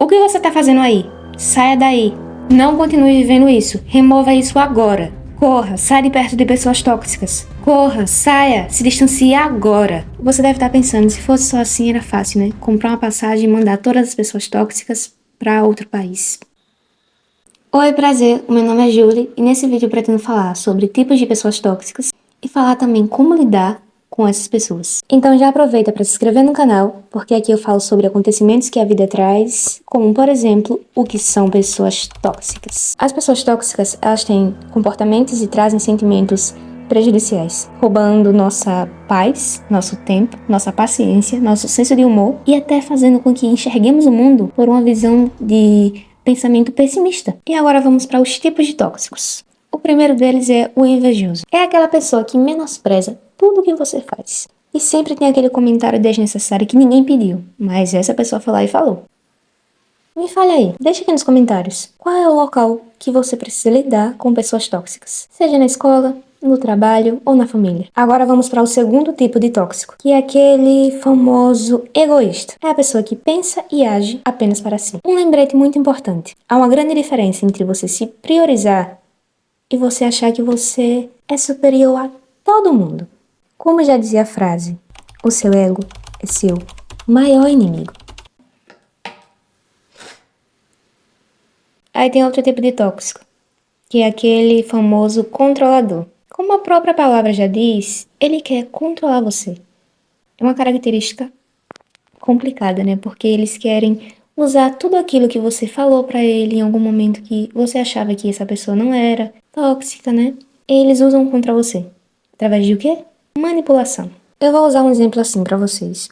O que você tá fazendo aí? Saia daí. Não continue vivendo isso. Remova isso agora. Corra, saia de perto de pessoas tóxicas. Corra, saia, se distancie agora. Você deve estar pensando, se fosse só assim era fácil, né? Comprar uma passagem e mandar todas as pessoas tóxicas para outro país. Oi, prazer, o meu nome é Julie e nesse vídeo eu pretendo falar sobre tipos de pessoas tóxicas e falar também como lidar com essas pessoas. Então já aproveita para se inscrever no canal, porque aqui eu falo sobre acontecimentos que a vida traz, como por exemplo, o que são pessoas tóxicas. As pessoas tóxicas, elas têm comportamentos e trazem sentimentos prejudiciais, roubando nossa paz, nosso tempo, nossa paciência, nosso senso de humor e até fazendo com que enxerguemos o mundo por uma visão de pensamento pessimista. E agora vamos para os tipos de tóxicos. O primeiro deles é o invejoso. É aquela pessoa que menospreza tudo o que você faz. E sempre tem aquele comentário desnecessário que ninguém pediu, mas essa pessoa foi lá e falou. Me fale aí, deixa aqui nos comentários, qual é o local que você precisa lidar com pessoas tóxicas? Seja na escola, no trabalho ou na família. Agora vamos para o segundo tipo de tóxico, que é aquele famoso egoísta. É a pessoa que pensa e age apenas para si. Um lembrete muito importante. Há uma grande diferença entre você se priorizar e você achar que você é superior a todo mundo. Como já dizia a frase, o seu ego é seu maior inimigo. Aí tem outro tipo de tóxico, que é aquele famoso controlador. Como a própria palavra já diz, ele quer controlar você. É uma característica complicada, né? Porque eles querem usar tudo aquilo que você falou pra ele em algum momento que você achava que essa pessoa não era tóxica, né? Eles usam contra você. Através de o quê? Manipulação. Eu vou usar um exemplo assim pra vocês.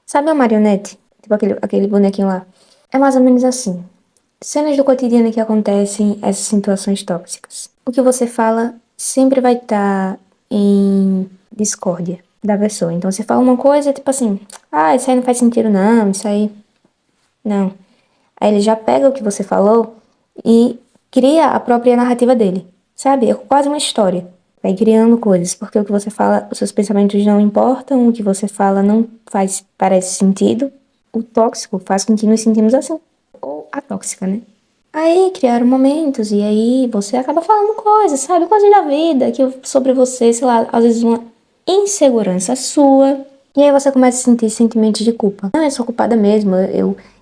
Sabe a marionete? Tipo aquele bonequinho lá. É mais ou menos assim. Cenas do cotidiano que acontecem essas situações tóxicas. O que você fala sempre vai estar em discórdia da pessoa. Então você fala uma coisa, tipo assim, isso aí não faz sentido não, isso aí não. Aí ele já pega o que você falou e cria a própria narrativa dele, sabe? É quase uma história. Vai criando coisas, porque o que você fala, os seus pensamentos não importam, o que você fala não parece sentido. O tóxico faz com que nos sentimos assim. Ou a tóxica, né? Aí criaram momentos e aí você acaba falando coisas, sabe? Coisas da vida, sobre você, sei lá, às vezes uma insegurança sua. E aí você começa a sentir sentimentos de culpa. Não, eu sou culpada mesmo,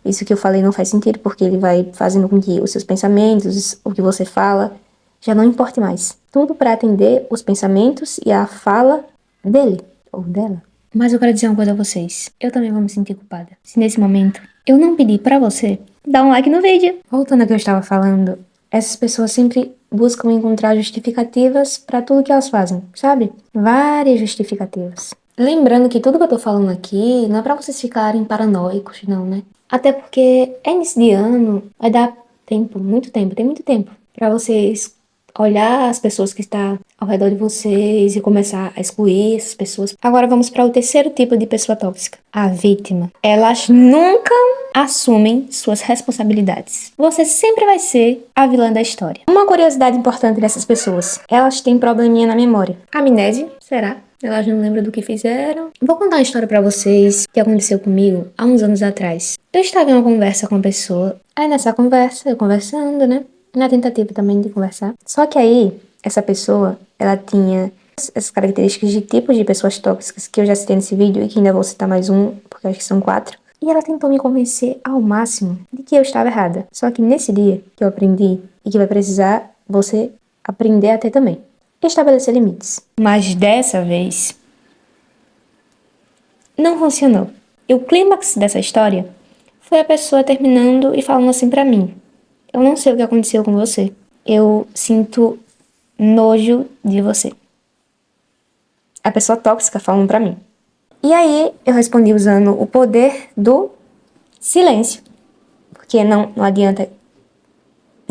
isso que eu falei não faz sentido, porque ele vai fazendo com que os seus pensamentos, o que você fala, já não importe mais. Tudo para atender os pensamentos e a fala dele ou dela. Mas eu quero dizer uma coisa a vocês. Eu também vou me sentir culpada. Se nesse momento eu não pedir pra você, dá um like no vídeo. Voltando ao que eu estava falando, essas pessoas sempre buscam encontrar justificativas pra tudo que elas fazem, sabe? Várias justificativas. Lembrando que tudo que eu tô falando aqui não é pra vocês ficarem paranoicos, não, né? Até porque é início de ano, vai dar tempo, muito tempo, tem muito tempo pra vocês olhar as pessoas que estão ao redor de vocês e começar a excluir essas pessoas. Agora vamos para o terceiro tipo de pessoa tóxica, a vítima. Elas nunca assumem suas responsabilidades. Você sempre vai ser a vilã da história. Uma curiosidade importante dessas pessoas, elas têm probleminha na memória. Amnésia, será? Elas não lembram do que fizeram. Vou contar uma história pra vocês que aconteceu comigo há uns anos atrás. Eu estava em uma conversa com uma pessoa. Aí nessa conversa, eu conversando, né? Na tentativa também de conversar. Só que aí, essa pessoa, ela tinha essas características de tipos de pessoas tóxicas que eu já citei nesse vídeo e que ainda vou citar mais um, porque acho que são 4. E ela tentou me convencer ao máximo de que eu estava errada. Só que nesse dia que eu aprendi e que vai precisar você aprender até também. Estabelecer limites. Mas dessa vez não funcionou. E o clímax dessa história foi a pessoa terminando e falando assim pra mim: eu não sei o que aconteceu com você. Eu sinto nojo de você. A pessoa tóxica falando pra mim. E aí eu respondi usando o poder do silêncio. Porque não adianta.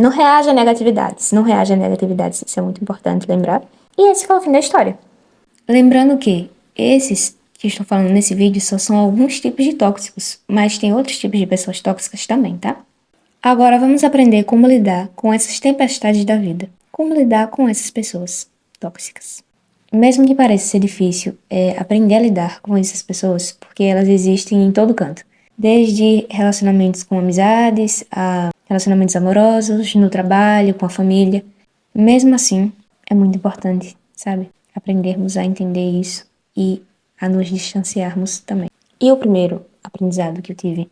Não reage a negatividades. Não reage a negatividades. Isso é muito importante lembrar. E esse foi o fim da história. Lembrando que esses que estou falando nesse vídeo só são alguns tipos de tóxicos. Mas tem outros tipos de pessoas tóxicas também, tá? Agora vamos aprender como lidar com essas tempestades da vida. Como lidar com essas pessoas tóxicas. Mesmo que pareça ser difícil, aprender a lidar com essas pessoas, porque elas existem em todo canto. Desde relacionamentos com amizades, a relacionamentos amorosos, no trabalho, com a família. Mesmo assim, é muito importante, sabe? Aprendermos a entender isso e a nos distanciarmos também. E o primeiro aprendizado que eu tive: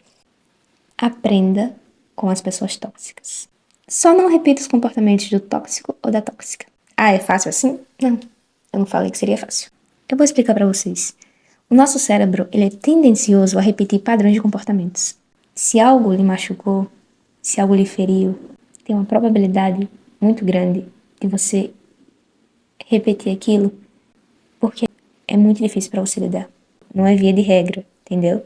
aprenda com as pessoas tóxicas. Só não repita os comportamentos do tóxico ou da tóxica. Ah, é fácil assim? Não, eu não falei que seria fácil. Eu vou explicar pra vocês. O nosso cérebro, ele é tendencioso a repetir padrões de comportamentos. Se algo lhe machucou, se algo lhe feriu, tem uma probabilidade muito grande de você repetir aquilo, porque é muito difícil pra você lidar. Não é via de regra, entendeu?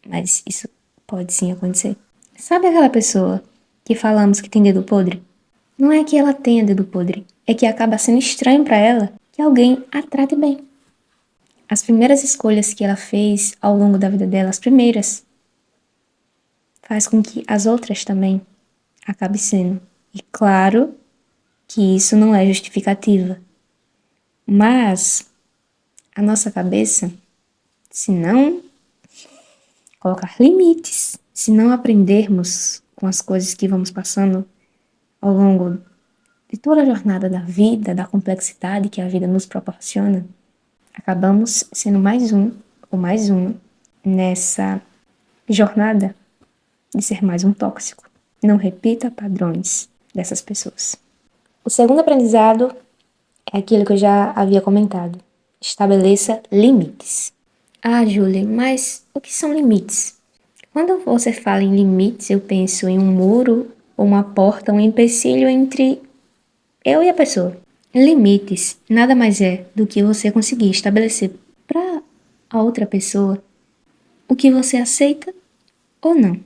Mas isso pode sim acontecer. Sabe aquela pessoa que falamos que tem dedo podre? Não é que ela tenha dedo podre, é que acaba sendo estranho pra ela que alguém a trate bem. As primeiras escolhas que ela fez ao longo da vida dela, as primeiras, faz com que as outras também acabem sendo. E claro que isso não é justificativa. Mas a nossa cabeça, se não colocar limites, se não aprendermos com as coisas que vamos passando ao longo de toda a jornada da vida, da complexidade que a vida nos proporciona, acabamos sendo mais um ou mais uma nessa jornada de ser mais um tóxico. Não repita padrões dessas pessoas. O segundo aprendizado é aquilo que eu já havia comentado. Estabeleça limites. Ah, Julie, mas o que são limites? Quando você fala em limites, eu penso em um muro, ou uma porta, um empecilho entre eu e a pessoa. Limites nada mais é do que você conseguir estabelecer para a outra pessoa o que você aceita ou não.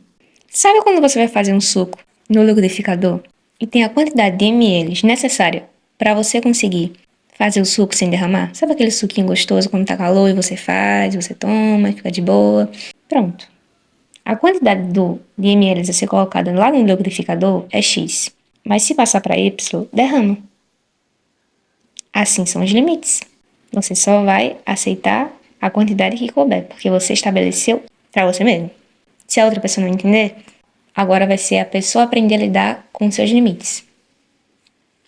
Sabe quando você vai fazer um suco no liquidificador e tem a quantidade de ml necessária para você conseguir fazer o suco sem derramar? Sabe aquele suquinho gostoso quando tá calor e você faz, você toma, fica de boa? Pronto. A quantidade de ml a ser colocada lá no liquidificador é X, mas se passar para Y, derrama. Assim são os limites. Você só vai aceitar a quantidade que couber, porque você estabeleceu para você mesmo. Se a outra pessoa não entender, agora vai ser a pessoa aprender a lidar com seus limites.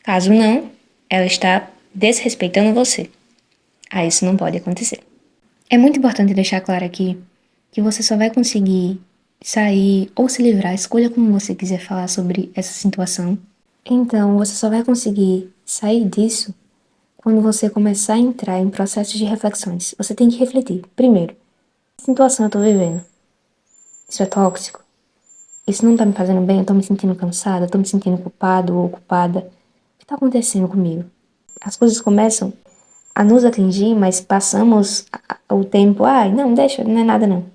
Caso não, ela está desrespeitando você. Aí isso não pode acontecer. É muito importante deixar claro aqui que você só vai conseguir sair ou se livrar, escolha como você quiser falar sobre essa situação. Então, você só vai conseguir sair disso quando você começar a entrar em processos de reflexões. Você tem que refletir. Primeiro, que situação eu tô vivendo? Isso é tóxico? Isso não tá me fazendo bem? Eu tô me sentindo cansada? Eu tô me sentindo culpado ou culpada? O que tá acontecendo comigo? As coisas começam a nos atingir, mas passamos o tempo, não, deixa, não é nada não.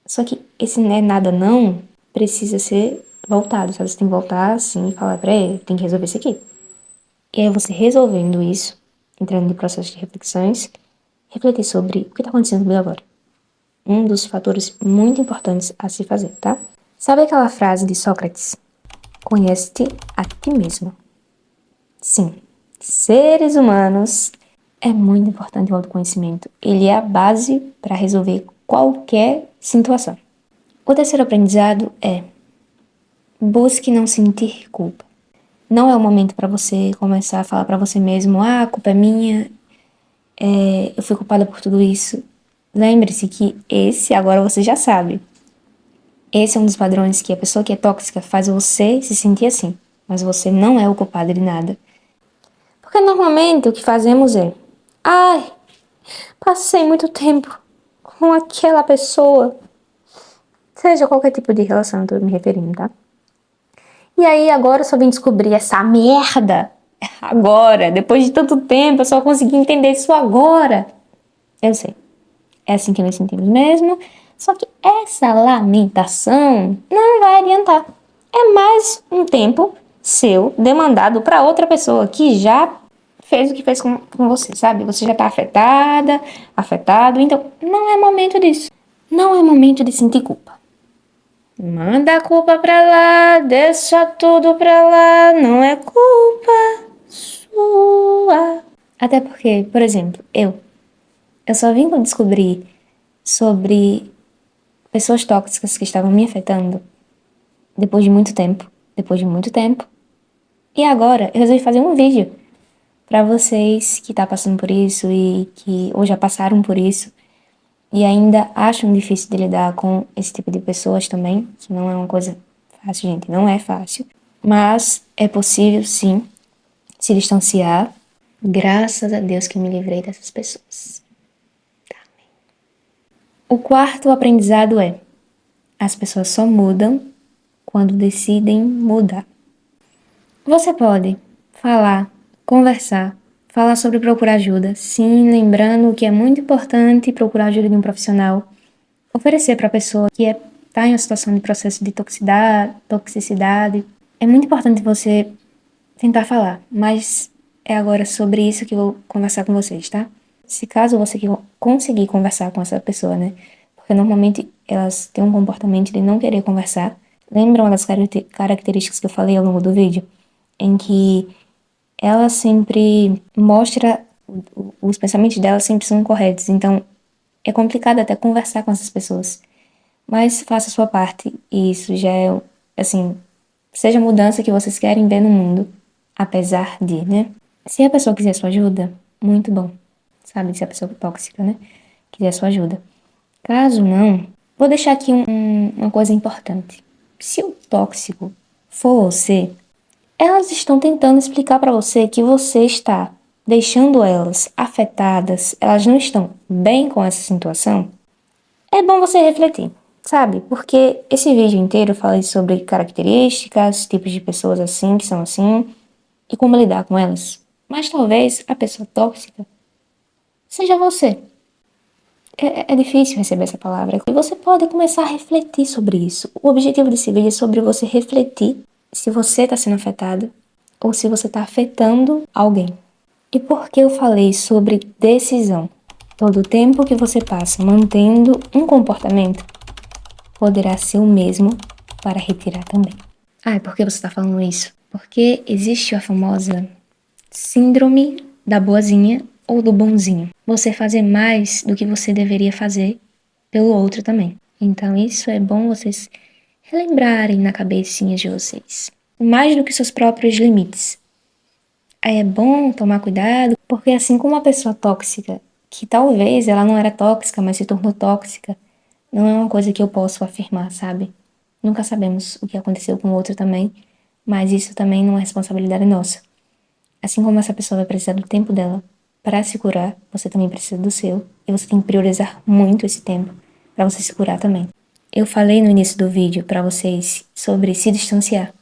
Só que esse não é nada não precisa ser voltado, sabe? Você tem que voltar assim e falar pra ele, tem que resolver isso aqui. E aí você resolvendo isso, entrando no processo de reflexões, refletir sobre o que está acontecendo comigo agora. Um dos fatores muito importantes a se fazer, tá? Sabe aquela frase de Sócrates? Conhece-te a ti mesmo. Sim, seres humanos é muito importante o autoconhecimento. Ele é a base para resolver qualquer situação. O terceiro aprendizado é: busque não sentir culpa. Não é o momento para você começar a falar para você mesmo, a culpa é minha, eu fui culpada por tudo isso. Lembre-se que esse agora você já sabe. Esse é um dos padrões que a pessoa que é tóxica faz você se sentir assim. Mas você não é o culpado de nada. Porque normalmente o que fazemos é: ai, passei muito tempo com aquela pessoa. Seja qualquer tipo de relação, eu tô me referindo, tá? E aí agora eu só vim descobrir essa merda. Agora, depois de tanto tempo, eu só consegui entender isso agora. Eu sei. É assim que nós sentimos mesmo. Só que essa lamentação não vai adiantar. É mais um tempo seu demandado para outra pessoa que já fez o que fez com você, sabe? Você já tá afetada, afetado. Então, não é momento disso. Não é momento de sentir culpa. Manda a culpa pra lá, deixa tudo pra lá, não é culpa sua. Até porque, por exemplo, eu só vim descobrir sobre pessoas tóxicas que estavam me afetando depois de muito tempo. E agora eu resolvi fazer um vídeo para vocês que tá passando por isso e que ou já passaram por isso e ainda acham difícil de lidar com esse tipo de pessoas também, que não é uma coisa fácil, gente, não é fácil, mas é possível sim se distanciar. Graças a Deus que eu me livrei dessas pessoas. O quarto aprendizado é: as pessoas só mudam quando decidem mudar. Você pode falar, conversar, falar sobre procurar ajuda, sim, lembrando que é muito importante procurar ajuda de um profissional, oferecer para a pessoa que está em uma situação de processo de toxicidade. É muito importante você tentar falar, mas é agora sobre isso que eu vou conversar com vocês, tá? Se caso você conseguir conversar com essa pessoa, né? Porque normalmente elas têm um comportamento de não querer conversar. Lembra uma das características que eu falei ao longo do vídeo? Em que ela sempre mostra, os pensamentos dela sempre são corretos. Então, é complicado até conversar com essas pessoas. Mas faça a sua parte. E isso já é, assim, seja a mudança que vocês querem ver no mundo. Apesar de, né? Se a pessoa quiser sua ajuda, muito bom. Sabe? Se a pessoa tóxica, né? Quiser sua ajuda. Caso não, vou deixar aqui uma coisa importante. Se o tóxico for você, elas estão tentando explicar para você que você está deixando elas afetadas, elas não estão bem com essa situação. É bom você refletir, sabe? Porque esse vídeo inteiro eu falei sobre características, tipos de pessoas assim, que são assim, e como lidar com elas. Mas talvez a pessoa tóxica seja você. É difícil receber essa palavra. E você pode começar a refletir sobre isso. O objetivo desse vídeo é sobre você refletir se você está sendo afetado ou se você está afetando alguém. E por que eu falei sobre decisão? Todo o tempo que você passa mantendo um comportamento poderá ser o mesmo para retirar também. Ah, e por que você está falando isso? Porque existe a famosa síndrome da boazinha ou do bonzinho. Você fazer mais do que você deveria fazer pelo outro também. Então isso é bom vocês relembrarem na cabecinha de vocês. Mais do que seus próprios limites. Aí é bom tomar cuidado, porque assim como uma pessoa tóxica, que talvez ela não era tóxica, mas se tornou tóxica, não é uma coisa que eu posso afirmar, sabe? Nunca sabemos o que aconteceu com o outro também, mas isso também não é responsabilidade nossa. Assim como essa pessoa vai precisar do tempo dela para se curar, você também precisa do seu, e você tem que priorizar muito esse tempo para você se curar também. Eu falei no início do vídeo para vocês sobre se distanciar,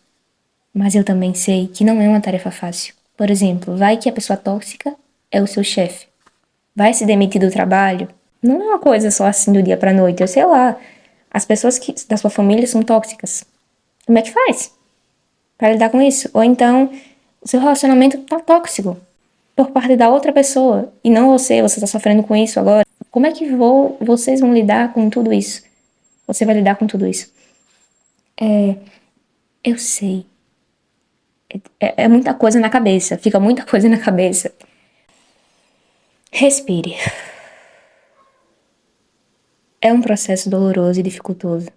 mas eu também sei que não é uma tarefa fácil. Por exemplo, vai que a pessoa tóxica é o seu chefe. Vai se demitir do trabalho? Não é uma coisa só assim do dia pra noite. Eu sei lá, as pessoas da sua família são tóxicas. Como é que faz para lidar com isso? Ou então, o seu relacionamento tá tóxico por parte da outra pessoa e não você tá sofrendo com isso agora. Como é que vocês vão lidar com tudo isso? Você vai lidar com tudo isso? Eu sei. É muita coisa na cabeça. Fica muita coisa na cabeça. Respire. É um processo doloroso e dificultoso.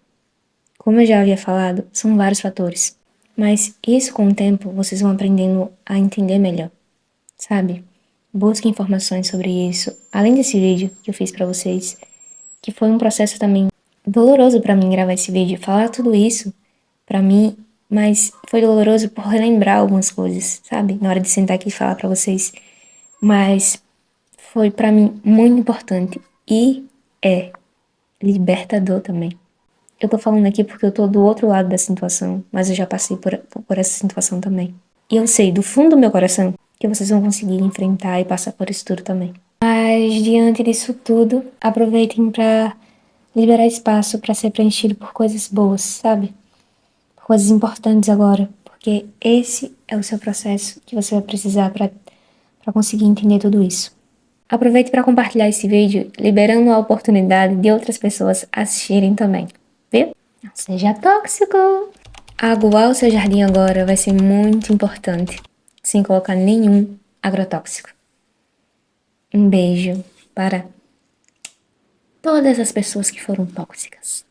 Como eu já havia falado, são vários fatores. Mas isso com o tempo vocês vão aprendendo a entender melhor. Sabe? Busque informações sobre isso. Além desse vídeo que eu fiz pra vocês, que foi um processo também doloroso pra mim gravar esse vídeo, falar tudo isso pra mim, mas foi doloroso por relembrar algumas coisas, sabe? Na hora de sentar aqui e falar pra vocês. Mas foi pra mim muito importante e é libertador também. Eu tô falando aqui porque eu tô do outro lado da situação, mas eu já passei por essa situação também. E eu sei, do fundo do meu coração, que vocês vão conseguir enfrentar e passar por isso tudo também. Mas, diante disso tudo, aproveitem pra liberar espaço pra ser preenchido por coisas boas, sabe? Por coisas importantes agora. Porque esse é o seu processo que você vai precisar pra conseguir entender tudo isso. Aproveite para compartilhar esse vídeo, liberando a oportunidade de outras pessoas assistirem também, viu? Não seja tóxico! Aguar o seu jardim agora vai ser muito importante, sem colocar nenhum agrotóxico. Um beijo para todas as pessoas que foram tóxicas.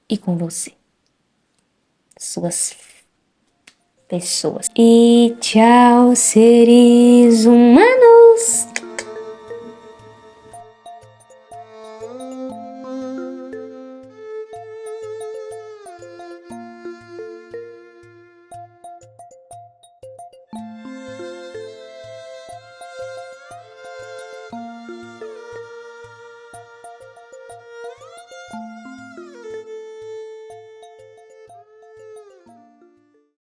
e com você. Suas pessoas. E tchau, seres humanos.